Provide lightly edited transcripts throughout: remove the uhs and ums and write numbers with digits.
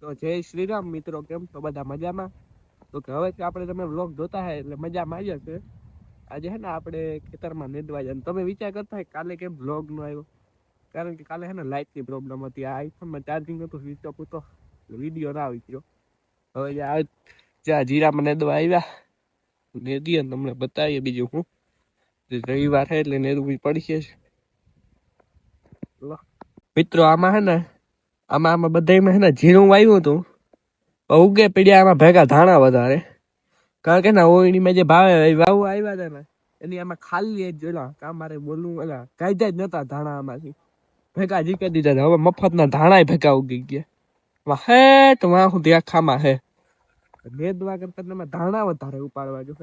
તો જય શ્રી રામ મિત્રો, કેમ છો બધા મજામાં? તો કે હવે આપણે તમે વ્લોગ જોતા હે એટલે મજામાં આવ્યા છે. આજે હે ને આપણે ખેતરમાં નેદવા જાય. તમે વિચાર કરતા હોય કાલે કેમ વ્લોગ નો આવ્યો? કારણ કે કાલે હે ને લાઇટની પ્રોબ્લેમ હતી. આ આઈફોનમાં ચાર્જિંગ હતું, સ્વિચ ઓફ હતો, વિડીયો ના આવી ગયો. હવે જ્યાં જીરામાં નેદવા આવ્યા, નેદીએ તમને બતાવીએ. બીજું હું રવિવાર છે એટલે નેદવી પડશે જ. મિત્રો આમાં હે ને આમાં બધામાં હે ને જીરું વાવ્યું હતું, ઉગે પીડ્યા આમાં ભેગા ધાણા વધારે. કારણ કે ઓળણીમાં જે ભાવે વાવવા આવ્યા હતા ને એની આમાં ખાલી જ જોયેલા કામ મારે બોલવું એલા કાયદા જ નતા ધાણા આમાંથી ભેગા જીકે દીધા. હવે મફતના ધાણા ભેગા ઉગી ગયા. હે તો વાહ હું દેખામાં હે નેદવા કરતા તમે ધાણા વધારે ઉપાડવા જો.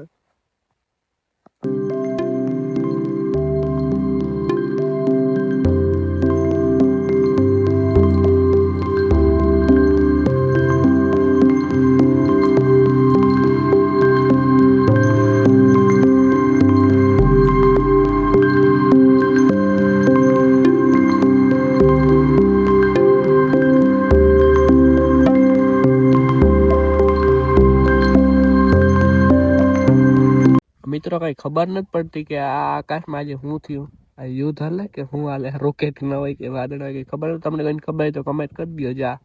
મિત્રો કઈ ખબર નથી પડતી કે આ આકાશમાં આજે શું થયું. આ યુદ્ધ હાલે કે શું હાલે? રોકેટ ના હોય કે વાદળ હોય કે ખબર? તમને કઈ ખબર હોય તો કમેન્ટ કરી દો. જા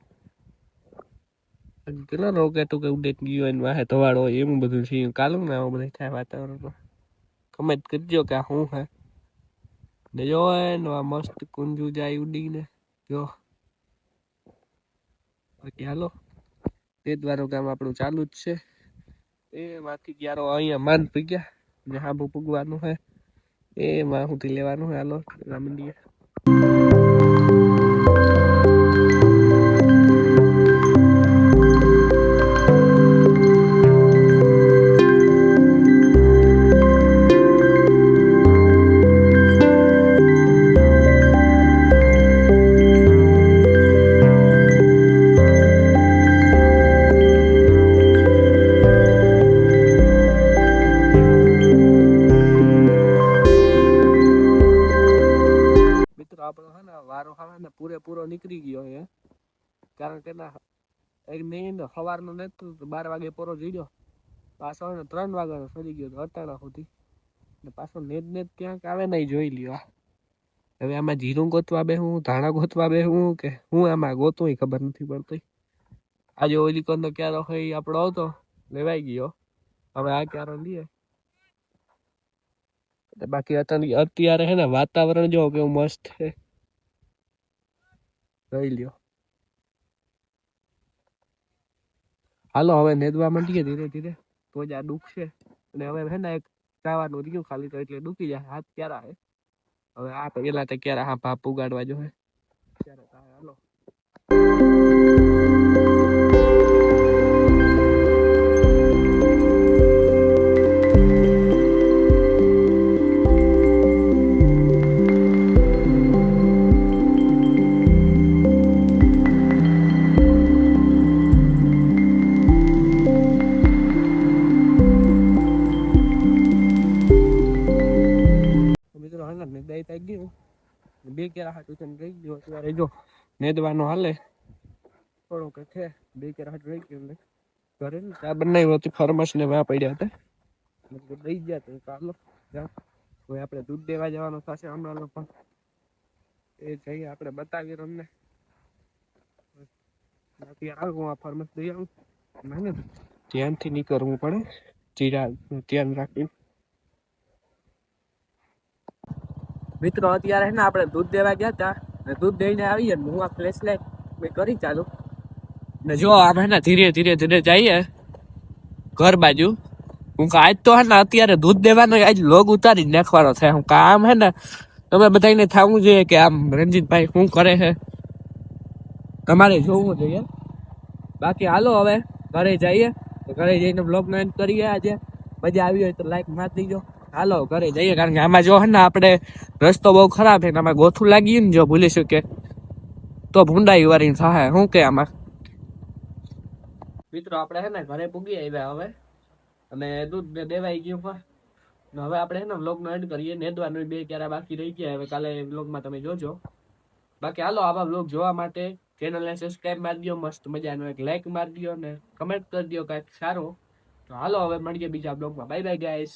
કેટલા રોકેટ કે ઉડે ગયો હોય વાહે ધવાડો હોય એવું બધું છે. કાલું ને આવું બધું થાય વાતાવરણમાં. કમેન્ટ કરજો કે આ શું હે. ને જો આ મસ્ત કુંજુ જાય ઉડીને. જો બાકી હાલો તે દ્વારો કામ આપણું ચાલુ જ છે. એમાંથી ક્યારો અહીંયા માન પી ગયા ને હાબુ પૂગવાનું હે. એમાં સુધી લેવાનું હે. હાલો મંડીએ. આપણો હે ને વારો હવે ને પૂરેપૂરો નીકળી ગયો છે. કારણ કે ના એક નહીં સવારનો નતું 12 વાગે પૂરો જીડ્યો, પાછો ને 3 વાગ્યાનો ફરી ગયો અટાણા સુધી. ને પાછો નેદ ક્યાંક આવે નહીં જોઈ લ્યો. હવે આમાં જીરું ગોતવા બે હું ધાણા ગોતવા બે હું કે હું આમાં ગોતું ખબર નથી પડતી. આજે ઓલી કોનો ક્યારો હોય આપણો આવતો લેવાઈ ગયો. હવે આ ક્યારો લઈએ. બાકી અત્યારે હે ને વાતાવરણ જો કેવું મસ્ત છે. જોઈ લ્યો. હાલો હવે નેદવા માંડીએ ધીરે ધીરે. તો જ આ દુખશે. અને હવે હે ને એક ચાવાનું રહ્યું ખાલી તો એટલે દુખી જાય. હાથ ક્યારા હે. હવે આ પેલા તો ક્યારે હા ભાપ ઉગાડવા જો હે ક્યારે થાય. હાલો દઈ થઈ ગયું. બે કેરા હાથ ઉઠીને રહી ગયો. અત્યારે જો નેદવાનો હાલે થોડોક છે. બે કેરા હાથ રહી ગયો. ઘરે ને ચા બનાવી હતી ફરમાશ ને વા પડ્યા હતા દઈ ગયા તો ચાલો જાઓ. હવે આપણે દૂધ દેવા જવાનું થશે હમણાં લોકો. એ જઈએ આપણે બતાવીએ તમને. બાકી આવું આ ફરમાશ દઈ આવું ને ધ્યાનથી નીકળવું પડે. જીરા ધ્યાન રાખી. મિત્રો અત્યારે હે ને આપણે દૂધ દેવા ગયા હતા ને દૂધ દઈને આવીએ ને હું આ ફ્લેશ લાઈટ મેં કરી ચાલુ ને જો આપણે ને ધીરે ધીરે જઈએ ઘર બાજુ. હું આજ તો હે ને અત્યારે દૂધ દેવાનો આજ લોગ ઉતારી જ નાખવાનો થાય. હું કામ હે ને તમે બધાને થવું જોઈએ કે આમ રંજીતભાઈ શું કરે છે તમારે જોવું જોઈએ. બાકી હાલો હવે ઘરે જઈએ. ઘરે જઈને બ્લોગનો એન્ડ કરીએ. આજે મજા આવી હોય તો લાઈક મારી દીજો. હાલો ઘરે જઈએ. કારણ કે આમાં જો હે ને આપણે રસ્તો બહુ ખરાબ છે ને આમાં ગોથું લાગી ને જો ભૂલી શકે તો ભૂંડાઈ વાળી થાય. શું કે આમાં મિત્રો આપણે હે ને ઘરે પૂગી આવ્યા હવે અને દૂધ દેવાઈ ગયું હોય. હવે આપણે હે ને વ્લોગનો એન્ડ કરીએ. નેદવાનું 2 ક્યારા બાકી રહી ગયા. હવે કાલે વ્લોગમાં તમે જોજો. બાકી હાલો આવા વ્લોગ જોવા માટે ચેનલને સબસ્ક્રાઇબ મારી દો, મસ્ત મજાનો એક લાઈક મારી દો ને કમેન્ટ કરી દો કાંઈક સારું. તો હાલો હવે મળીએ બીજા બ્લોગમાં. Bye bye guys.